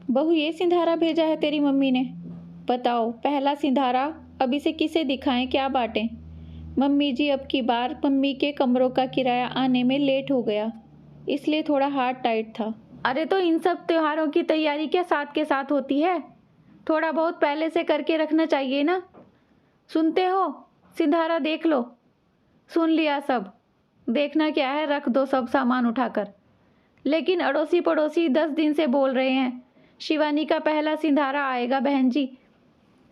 बहू, ये सिंधारा भेजा है तेरी मम्मी ने। बताओ, पहला सिंधारा अब इसे किसे दिखाएं, क्या बांटें। मम्मी जी, अब की बार मम्मी के कमरों का किराया आने में लेट हो गया, इसलिए थोड़ा हाथ टाइट था। अरे तो इन सब त्योहारों की तैयारी क्या साथ के साथ होती है? थोड़ा बहुत पहले से करके रखना चाहिए ना। सुनते हो? सिंधारा देख लो। सुन लिया सब। देखना क्या है, रख दो सब सामान उठाकर। लेकिन अड़ोसी पड़ोसी 10 दिन से बोल रहे हैं, शिवानी का पहला सिंधारा आएगा बहन जी।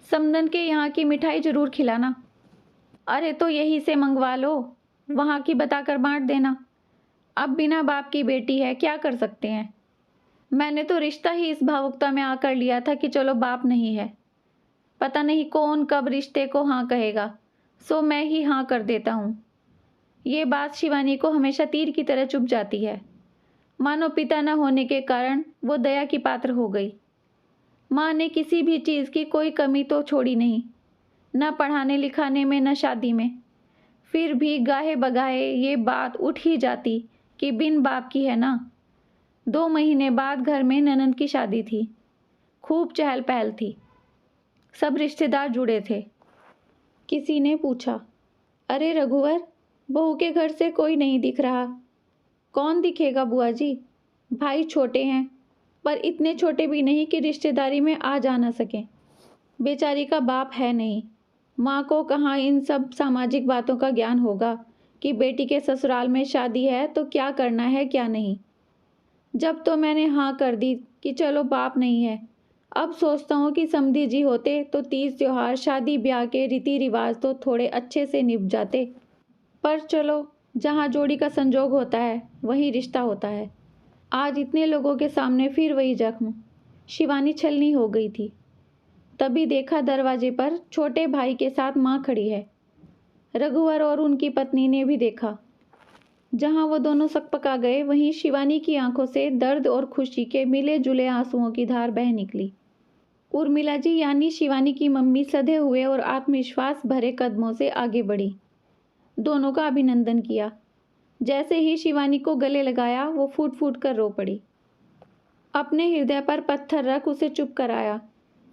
समदन के यहाँ की मिठाई जरूर खिलाना। अरे तो यही से मंगवा लो, वहाँ की बताकर बांट देना। अब बिना बाप की बेटी है, क्या कर सकते हैं। मैंने तो रिश्ता ही इस भावुकता में आकर लिया था कि चलो बाप नहीं है। पता नहीं कौन कब रिश्ते को हाँ कहेगा, सो मैं ही हाँ कर देता हूँ। ये बात शिवानी को हमेशा तीर की तरह चुभ जाती है। मानो पिता न होने के कारण वो दया की पात्र हो गई। माँ ने किसी भी चीज़ की कोई कमी तो छोड़ी नहीं, न पढ़ाने लिखाने में न शादी में। फिर भी गाहे बगाहे ये बात उठ ही जाती कि बिन बाप की है ना। 2 महीने बाद घर में ननंद की शादी थी। खूब चहल पहल थी, सब रिश्तेदार जुड़े थे। किसी ने पूछा, अरे रघुवर, बहू के घर से कोई नहीं दिख रहा। कौन दिखेगा बुआ जी, भाई छोटे हैं, पर इतने छोटे भी नहीं कि रिश्तेदारी में आ जा ना सकें। बेचारी का बाप है नहीं। माँ को कहाँ इन सब सामाजिक बातों का ज्ञान होगा कि बेटी के ससुराल में शादी है तो क्या करना है क्या नहीं। जब तो मैंने हाँ कर दी कि चलो बाप नहीं है, अब सोचता हूँ कि समधी जी होते तो तीज त्योहार शादी ब्याह के रीति रिवाज तो थोड़े अच्छे से निभ जाते। पर चलो, जहाँ जोड़ी का संजोग होता है वहीं रिश्ता होता है। आज इतने लोगों के सामने फिर वही जख्म। शिवानी छलनी हो गई थी। तभी देखा दरवाजे पर छोटे भाई के साथ माँ खड़ी है। रघुवर और उनकी पत्नी ने भी देखा। जहाँ वो दोनों सकपका गए, वहीं शिवानी की आंखों से दर्द और खुशी के मिले जुले आंसुओं की धार बह निकली। उर्मिला जी यानी शिवानी की मम्मी सधे हुए और आत्मविश्वास भरे कदमों से आगे बढ़ी। दोनों का अभिनंदन किया। जैसे ही शिवानी को गले लगाया, वो फूट फूट कर रो पड़ी। अपने हृदय पर पत्थर रख उसे चुप कराया।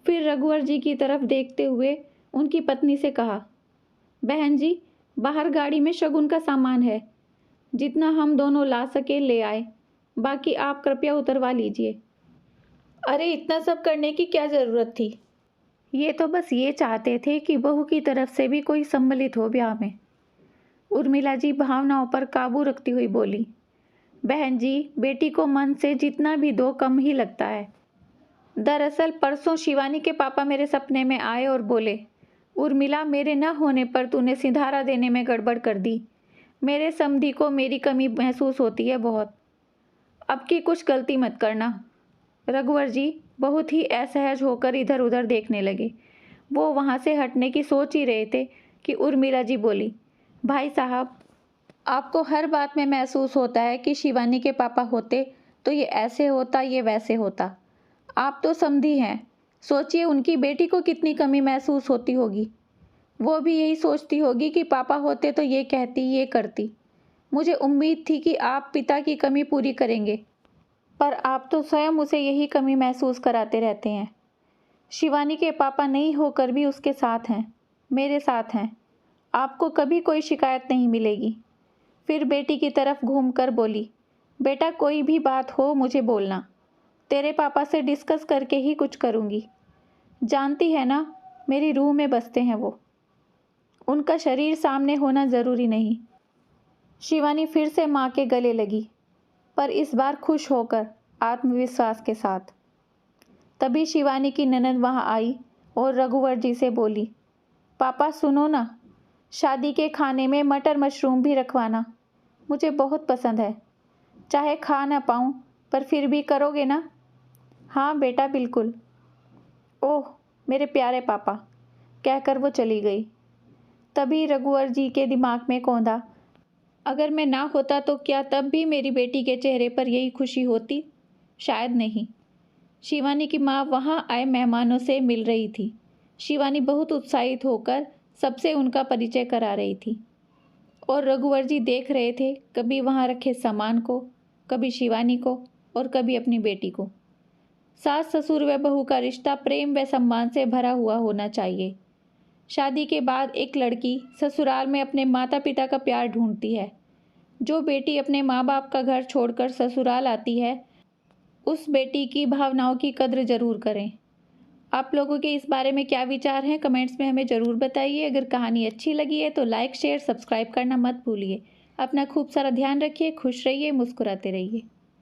फिर रघुवर जी की तरफ देखते हुए उनकी पत्नी से कहा, बहन जी, बाहर गाड़ी में शगुन का सामान है, जितना हम दोनों ला सके ले आए, बाकी आप कृपया उतरवा लीजिए। अरे इतना सब करने की क्या ज़रूरत थी? ये तो बस ये चाहते थे कि बहू की तरफ से भी कोई सम्मिलित हो ब्याह में। उर्मिला जी भावनाओं पर काबू रखती हुई बोली, बहन जी, बेटी को मन से जितना भी दो कम ही लगता है। दरअसल परसों शिवानी के पापा मेरे सपने में आए और बोले, उर्मिला, मेरे न होने पर तूने सिंधारा देने में गड़बड़ कर दी। मेरे समधी को मेरी कमी महसूस होती है बहुत। अब की कुछ गलती मत करना। रघुवर जी बहुत ही असहज होकर इधर उधर देखने लगे। वो वहाँ से हटने की सोच ही रहे थे कि उर्मिला जी बोली, भाई साहब, आपको हर बात में महसूस होता है कि शिवानी के पापा होते तो ये ऐसे होता, ये वैसे होता। आप तो समधी हैं, सोचिए उनकी बेटी को कितनी कमी महसूस होती होगी। वो भी यही सोचती होगी कि पापा होते तो ये कहती, ये करती। मुझे उम्मीद थी कि आप पिता की कमी पूरी करेंगे, पर आप तो स्वयं उसे यही कमी महसूस कराते रहते हैं। शिवानी के पापा नहीं होकर भी उसके साथ हैं, मेरे साथ हैं। आपको कभी कोई शिकायत नहीं मिलेगी। फिर बेटी की तरफ घूमकर बोली, बेटा कोई भी बात हो मुझे बोलना, तेरे पापा से डिस्कस करके ही कुछ करूँगी। जानती है ना, मेरी रूह में बसते हैं वो। उनका शरीर सामने होना ज़रूरी नहीं। शिवानी फिर से माँ के गले लगी, पर इस बार खुश होकर, आत्मविश्वास के साथ। तभी शिवानी की ननद वहाँ आई और रघुवर जी से बोली, पापा सुनो ना, शादी के खाने में मटर मशरूम भी रखवाना, मुझे बहुत पसंद है। चाहे खा ना पाऊँ, पर फिर भी करोगे ना? हाँ बेटा बिल्कुल। ओह मेरे प्यारे पापा, कहकर वो चली गई। तभी रघुवर जी के दिमाग में कौंधा, अगर मैं ना होता तो क्या तब भी मेरी बेटी के चेहरे पर यही खुशी होती? शायद नहीं। शिवानी की माँ वहाँ आए मेहमानों से मिल रही थी। शिवानी बहुत उत्साहित होकर सबसे उनका परिचय करा रही थी और रघुवर जी देख रहे थे, कभी वहाँ रखे सामान को, कभी शिवानी को और कभी अपनी बेटी को। सास ससुर व बहू का रिश्ता प्रेम व सम्मान से भरा हुआ होना चाहिए। शादी के बाद एक लड़की ससुराल में अपने माता पिता का प्यार ढूंढती है। जो बेटी अपने माँ बाप का घर छोड़कर ससुराल आती है, उस बेटी की भावनाओं की कद्र ज़रूर करें। आप लोगों के इस बारे में क्या विचार हैं, कमेंट्स में हमें ज़रूर बताइए। अगर कहानी अच्छी लगी है तो लाइक शेयर सब्सक्राइब करना मत भूलिए। अपना खूब सारा ध्यान रखिए, खुश रहिए, मुस्कुराते रहिए।